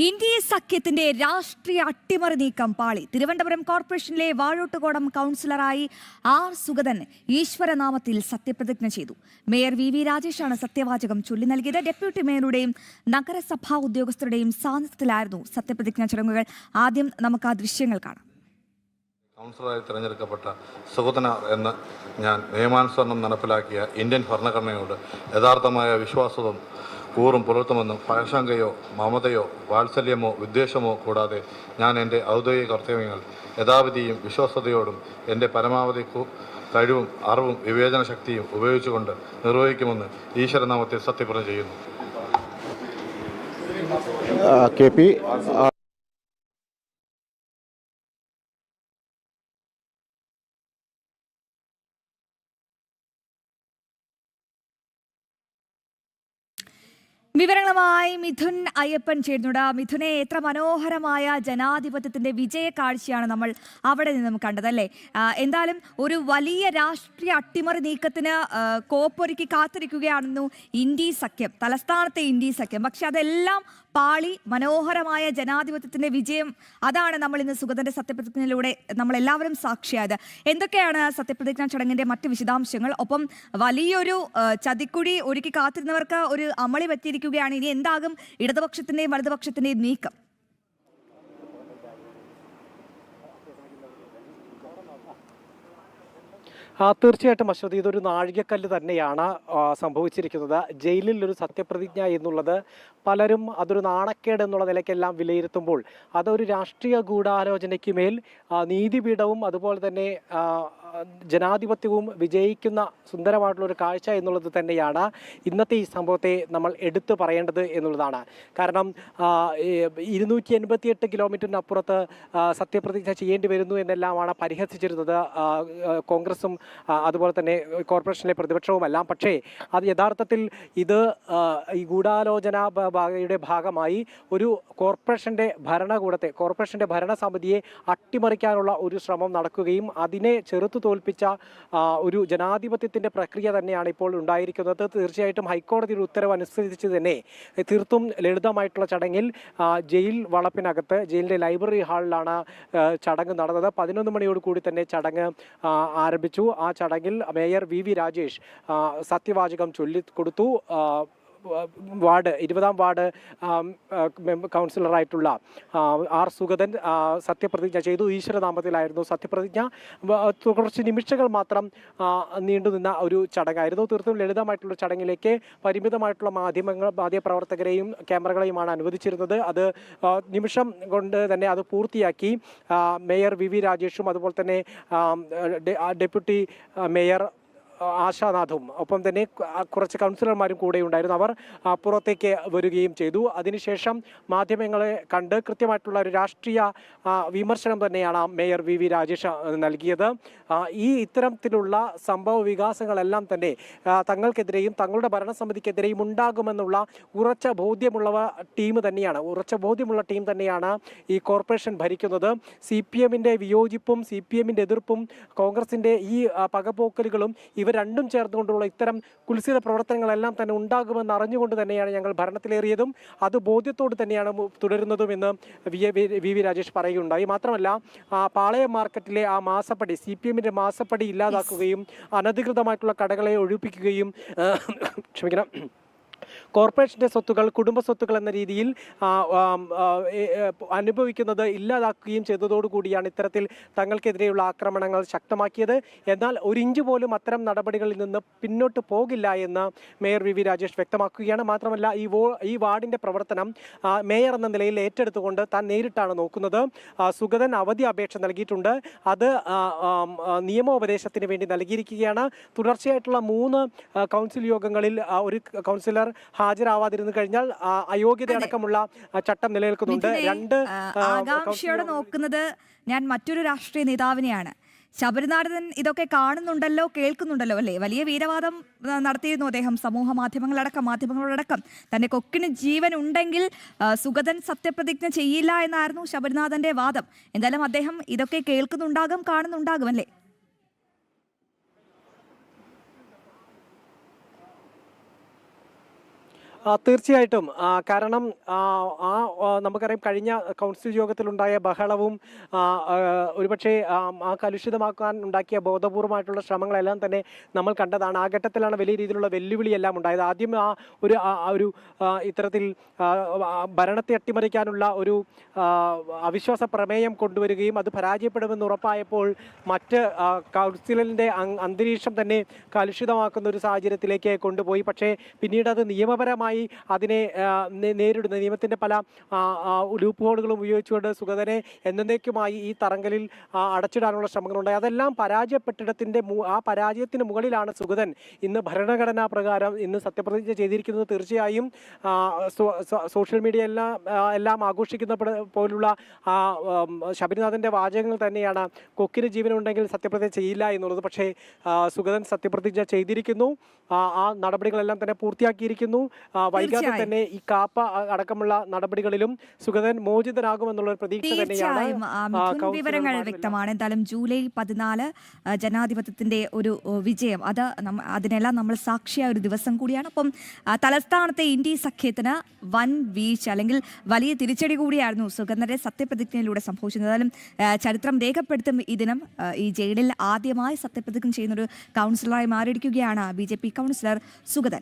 India സഖ്യത്തിന്റെ രാഷ്ട്രീയ അട്ടിമറി നീക്കം പാളി. തിരുവനന്തപുരം കോർപ്പറേഷനിലെ വാഴോട്ടുകോടം കൗൺസിലറായി ആർ സുഗതൻ ഈശ്വരനാമത്തിൽ സത്യപ്രതിജ്ഞ ചെയ്തു. മേയർ വി രാജേഷാണ് സത്യവാചകം ചൊല്ലി നൽകിയത്. ഡെപ്യൂട്ടി മേയറുടെയും നഗരസഭാ ഉദ്യോഗസ്ഥരുടെയും സാന്നിധ്യത്തിലായിരുന്നു സത്യപ്രതിജ്ഞാ ചടങ്ങുകൾ. ആദ്യം നമുക്ക് ആ ദൃശ്യങ്ങൾ കാണാം. കൗൺസിലറായി തിരഞ്ഞെടുക്കപ്പെട്ട സുഗതന എന്ന് ഞാൻ നിയമാനുസരണം നടപ്പിലാക്കിയ ഇന്ത്യൻ ഭരണഘടനയോട് യഥാർത്ഥമായ വിശ്വാസവും കൂറും പുലർത്തുമെന്നും ഭയശങ്കയോ മമതയോ വാത്സല്യമോ വിദ്വേഷമോ കൂടാതെ ഞാൻ എൻ്റെ ഔദ്യോഗിക കർത്തവ്യങ്ങൾ യഥാവിധിയും വിശ്വസ്തയോടും എൻ്റെ പരമാവധി കഴിവും അറിവും വിവേചന ശക്തിയും ഉപയോഗിച്ചുകൊണ്ട് നിർവഹിക്കുമെന്ന് ഈശ്വരനാമത്തിൽ സത്യപ്രതിജ്ഞ ചെയ്യുന്നു. KP വിവരങ്ങളുമായി മിഥുൻ അയ്യപ്പൻ ചേരുന്നുണ്ട്. മിഥുനെ, എത്ര മനോഹരമായ ജനാധിപത്യത്തിന്റെ വിജയ കാഴ്ചയാണ് നമ്മൾ അവിടെ നിന്നും കണ്ടതല്ലേ? എന്തായാലും ഒരു വലിയ രാഷ്ട്രീയ അട്ടിമറി നീക്കത്തിന് കോപ്പൊരുക്കി കാത്തിരിക്കുകയാണെന്നു ഇന്ത്യ സഖ്യം, തലസ്ഥാനത്തെ ഇന്ത്യ സഖ്യം. പക്ഷെ അതെല്ലാം പാളി. മനോഹരമായ ജനാധിപത്യത്തിന്റെ വിജയം, അതാണ് നമ്മൾ ഇന്ന് സുഗതന്റെ സത്യപ്രതിജ്ഞയിലൂടെ നമ്മളെല്ലാവരും സാക്ഷിയായത്. എന്തൊക്കെയാണ് സത്യപ്രതിജ്ഞാ ചടങ്ങിന്റെ മറ്റ് വിശദാംശങ്ങൾ? ഒപ്പം വലിയൊരു ചതിക്കുഴി ഒരുക്കി കാത്തിരുന്നവർക്ക് ഒരു അമളി പറ്റിയിരിക്കുകയാണ്. ഇനി എന്താകും ഇടതുപക്ഷത്തിന്റെയും വലതുപക്ഷത്തിന്റെയും നീക്കം? തീർച്ചയായിട്ടും അശ്വതി, ഇതൊരു നാഴികക്കല്ല് തന്നെയാണ് സംഭവിച്ചിരിക്കുന്നത്. ജയിലിൽ ഒരു സത്യപ്രതിജ്ഞ എന്നുള്ളത് പലരും അതൊരു നാണക്കേട് എന്നുള്ള നിലയ്ക്കെല്ലാം വിലയിരുത്തുമ്പോൾ അതൊരു രാഷ്ട്രീയ ഗൂഢാലോചനയ്ക്ക് മേൽ നീതിപീഠവും അതുപോലെ തന്നെ ജനാധിപത്യവും വിജയിക്കുന്ന സുന്ദരമായിട്ടുള്ളൊരു കാഴ്ച എന്നുള്ളത് തന്നെയാണ് ഇന്നത്തെ ഈ സംഭവത്തെ നമ്മൾ എടുത്തു പറയേണ്ടത് എന്നുള്ളതാണ്. കാരണം 288 കിലോമീറ്ററിനപ്പുറത്ത് സത്യപ്രതിജ്ഞ ചെയ്യേണ്ടി വരുന്നു എന്നെല്ലാമാണ് പരിഹസിച്ചിരുന്നത് കോൺഗ്രസും അതുപോലെ തന്നെ കോർപ്പറേഷനിലെ പ്രതിപക്ഷവുമെല്ലാം. പക്ഷേ അത് യഥാർത്ഥത്തിൽ ഇത് ഈ ഗൂഢാലോചനയുടെ ഭാഗമായി ഒരു കോർപ്പറേഷൻ്റെ കോർപ്പറേഷൻ്റെ ഭരണസമിതിയെ അട്ടിമറിക്കാനുള്ള ഒരു ശ്രമം നടക്കുകയും അതിനെ ചെറുത്തു തോൽപ്പിച്ച ഒരു ജനാധിപത്യത്തിൻ്റെ പ്രക്രിയ തന്നെയാണ് ഇപ്പോൾ ഉണ്ടായിരിക്കുന്നത്. തീർച്ചയായിട്ടും ഹൈക്കോടതിയുടെ ഉത്തരവ് അനുസരിച്ച് തന്നെ തീർത്തും ലളിതമായിട്ടുള്ള ചടങ്ങിൽ ജയിൽ വളപ്പിനകത്ത് ജയിലിൻ്റെ ലൈബ്രറി ഹാളിലാണ് ചടങ്ങ് നടന്നത്. 11 മണിയോട് കൂടി തന്നെ ചടങ്ങ് ആരംഭിച്ചു. ആ ചടങ്ങിൽ മേയർ വി രാജേഷ് സത്യവാചകം ചൊല്ലിക്കൊടുത്തു. 20ാം വാർഡ് കൗൺസിലറായിട്ടുള്ള ആർ സുഗതൻ സത്യപ്രതിജ്ഞ ചെയ്തു. ഈശ്വരനാമത്തിലായിരുന്നു സത്യപ്രതിജ്ഞ. കുറച്ച് നിമിഷങ്ങൾ മാത്രം നീണ്ടുനിന്ന ഒരു ചടങ്ങായിരുന്നു. തീർത്തും ലളിതമായിട്ടുള്ള ചടങ്ങിലേക്ക് പരിമിതമായിട്ടുള്ള മാധ്യമപ്രവർത്തകരെയും ക്യാമറകളെയുമാണ് അനുവദിച്ചിരുന്നത്. അത് നിമിഷം കൊണ്ട് തന്നെ അത് പൂർത്തിയാക്കി മേയർ വി രാജേഷും അതുപോലെ തന്നെ ഡെപ്യൂട്ടി മേയർ ആശാനാഥും ഒപ്പം തന്നെ കുറച്ച് കൗൺസിലർമാരും കൂടെ ഉണ്ടായിരുന്നു. അവർ പുറത്തേക്ക് വരികയും ചെയ്തു. അതിനുശേഷം മാധ്യമങ്ങളെ കണ്ട് കൃത്യമായിട്ടുള്ള ഒരു രാഷ്ട്രീയ വിമർശനം തന്നെയാണ് മേയർ വി രാജേഷ് നൽകിയത്. ഇത്തരത്തിലുള്ള സംഭവ വികാസങ്ങളെല്ലാം തന്നെ തങ്ങൾക്കെതിരെയും തങ്ങളുടെ ഭരണസമിതിക്കെതിരെയും ഉണ്ടാകുമെന്നുള്ള ഉറച്ച ബോധ്യമുള്ള ടീം തന്നെയാണ് ഈ കോർപ്പറേഷൻ ഭരിക്കുന്നത്. CPM-ന്റെ വിയോജിപ്പും CPM-ന്റെ എതിർപ്പും കോൺഗ്രസിൻ്റെ ഈ പകപോക്കലുകളും ഇവർ രണ്ടും ചേർന്നുകൊണ്ടുള്ള ഇത്തരം കുൽസിത പ്രവർത്തനങ്ങളെല്ലാം തന്നെ ഉണ്ടാകുമെന്ന് അറിഞ്ഞുകൊണ്ട് തന്നെയാണ് ഞങ്ങൾ ഭരണത്തിലേറിയതും അത് ബോധ്യത്തോട് തന്നെയാണ് തുടരുന്നതും എന്ന് വി രാജേഷ് പറയുകയുണ്ടായി. മാത്രമല്ല പാളയം മാർക്കറ്റിലെ ആ മാസപ്പടി CPM-ന്റെ മാസപ്പടി ഇല്ലാതാക്കുകയും അനധികൃതമായിട്ടുള്ള കടകളെ ഒഴിപ്പിക്കുകയും കോർപ്പറേഷൻ്റെ സ്വത്തുകൾ കുടുംബ സ്വത്തുക്കൾ എന്ന രീതിയിൽ അനുഭവിക്കുന്നത് ഇല്ലാതാക്കുകയും ചെയ്തതോടുകൂടിയാണ് ഇത്തരത്തിൽ തങ്ങൾക്കെതിരെയുള്ള ആക്രമണങ്ങൾ ശക്തമാക്കിയത്. എന്നാൽ ഒരു ഇഞ്ച് പോലും അത്തരം നടപടികളിൽ നിന്ന് പിന്നോട്ട് പോകില്ല എന്ന് മേയർ വി രാജേഷ് വ്യക്തമാക്കുകയാണ്. മാത്രമല്ല ഈ വാർഡിൻ്റെ പ്രവർത്തനം മേയർ എന്ന നിലയിൽ ഏറ്റെടുത്തുകൊണ്ട് താൻ നേരിട്ടാണ് നോക്കുന്നത്. സുഗതൻ അവധി അപേക്ഷ നൽകിയിട്ടുണ്ട്. അത് നിയമോപദേശത്തിന് വേണ്ടി നൽകിയിരിക്കുകയാണ്. തുടർച്ചയായിട്ടുള്ള 3 കൗൺസിൽ യോഗങ്ങളിൽ ഒരു കൗൺസിലർ ഹാജരാവാതിരുന്നു കഴിഞ്ഞാൽ അയോഗ്യതയടക്കമുള്ള ചട്ടം നിലനിൽക്കുന്നുണ്ട്. ആകാംക്ഷയോടെ നോക്കുന്നത് ഞാൻ മറ്റൊരു രാഷ്ട്രീയ നേതാവിനെയാണ്. ശബരിനാഥൻ ഇതൊക്കെ കാണുന്നുണ്ടല്ലോ, കേൾക്കുന്നുണ്ടല്ലോ അല്ലേ? വലിയ വീരവാദം നടത്തിയിരുന്നു അദ്ദേഹം മാധ്യമങ്ങളോടക്കം. തന്റെ കൊക്കിന് ജീവൻ ഉണ്ടെങ്കിൽ സുഗതൻ സത്യപ്രതിജ്ഞ ചെയ്യില്ല എന്നായിരുന്നു ശബരിനാഥന്റെ വാദം. എന്തായാലും അദ്ദേഹം ഇതൊക്കെ കേൾക്കുന്നുണ്ടാകും, കാണുന്നുണ്ടാകും അല്ലേ? തീർച്ചയായിട്ടും കാരണം നമുക്കറിയാം കഴിഞ്ഞ കൗൺസിൽ യോഗത്തിലുണ്ടായ ബഹളവും ഒരുപക്ഷെ ആ കലുഷിതമാക്കാൻ ഉണ്ടാക്കിയ ബോധപൂർവമായിട്ടുള്ള ശ്രമങ്ങളെല്ലാം തന്നെ നമ്മൾ കണ്ടതാണ്. ആ ഘട്ടത്തിലാണ് വലിയ രീതിയിലുള്ള വെല്ലുവിളിയെല്ലാം ഉണ്ടായത്. ആദ്യം ഒരു ഇത്തരത്തിൽ ഭരണത്തെ അട്ടിമറിക്കാനുള്ള ഒരു അവിശ്വാസ പ്രമേയം കൊണ്ടുവരികയും അത് പരാജയപ്പെടുമെന്ന് ഉറപ്പായപ്പോൾ മറ്റ് കൗൺസിലിൻ്റെ അന്തരീക്ഷം തന്നെ കലുഷിതമാക്കുന്ന ഒരു സാഹചര്യത്തിലേക്ക് കൊണ്ടുപോയി. പക്ഷേ പിന്നീട് അത് നിയമപരമായി അതിനെ നേരിടുന്ന നിയമത്തിൻ്റെ പല ലൂപ്പ് ഹോളുകളും ഉപയോഗിച്ചുകൊണ്ട് സുഗതനെ എന്നേക്കുമായി ഈ തറങ്കലിൽ അടച്ചിടാനുള്ള ശ്രമങ്ങളുണ്ടായി. അതെല്ലാം പരാജയപ്പെട്ടിടത്തിൻ്റെ ആ പരാജയത്തിന് മുകളിലാണ് സുഗതൻ ഇന്ന് ഭരണഘടനാ പ്രകാരം ഇന്ന് സത്യപ്രതിജ്ഞ ചെയ്തിരിക്കുന്നത്. തീർച്ചയായും സോഷ്യൽ മീഡിയ എല്ലാം ആഘോഷിക്കുന്ന പോലുള്ള ശബരിനാഥൻ്റെ വാചകങ്ങൾ തന്നെയാണ് കൊക്കിന് ജീവനുണ്ടെങ്കിൽ സത്യപ്രതിജ്ഞ ചെയ്യില്ല എന്നുള്ളത്. പക്ഷേ സുഗതൻ സത്യപ്രതിജ്ഞ ചെയ്തിരിക്കുന്നു. ആ നടപടികളെല്ലാം തന്നെ പൂർത്തിയാക്കിയിരിക്കുന്നു. വൈകാതെ തന്നെ ഈ കാപ്പ അടക്കമുള്ള നടപടികളിലും സുഗതൻ മോചിതനാകുമെന്നുള്ള പ്രതീക്ഷ തന്നെയാണ്. വിവരങ്ങൾ വ്യക്തമാണ്. എന്തായാലും ജൂലൈ 14 ജനാധിപത്യത്തിന്റെ ഒരു വിജയം, അതിനെല്ലാം നമ്മൾ സാക്ഷിയായ ഒരു ദിവസം കൂടിയാണ്. അപ്പം തലസ്ഥാനത്തെ ഇന്ത്യ സഖ്യത്തിന് വൻ വീഴ്ച അല്ലെങ്കിൽ വലിയ തിരിച്ചടി കൂടിയായിരുന്നു സുഗതന്റെ സത്യപ്രതിജ്ഞയിലൂടെ സംഭവിച്ചത്. എന്തായാലും ചരിത്രം രേഖപ്പെടുത്തും ഈ ദിനം. ഈ ജയിലിൽ ആദ്യമായി സത്യപ്രതിജ്ഞ ചെയ്യുന്ന ഒരു കൗൺസിലറായി മാറിയിരിക്കുകയാണ് BJP കൗൺസിലർ സുഗതൻ.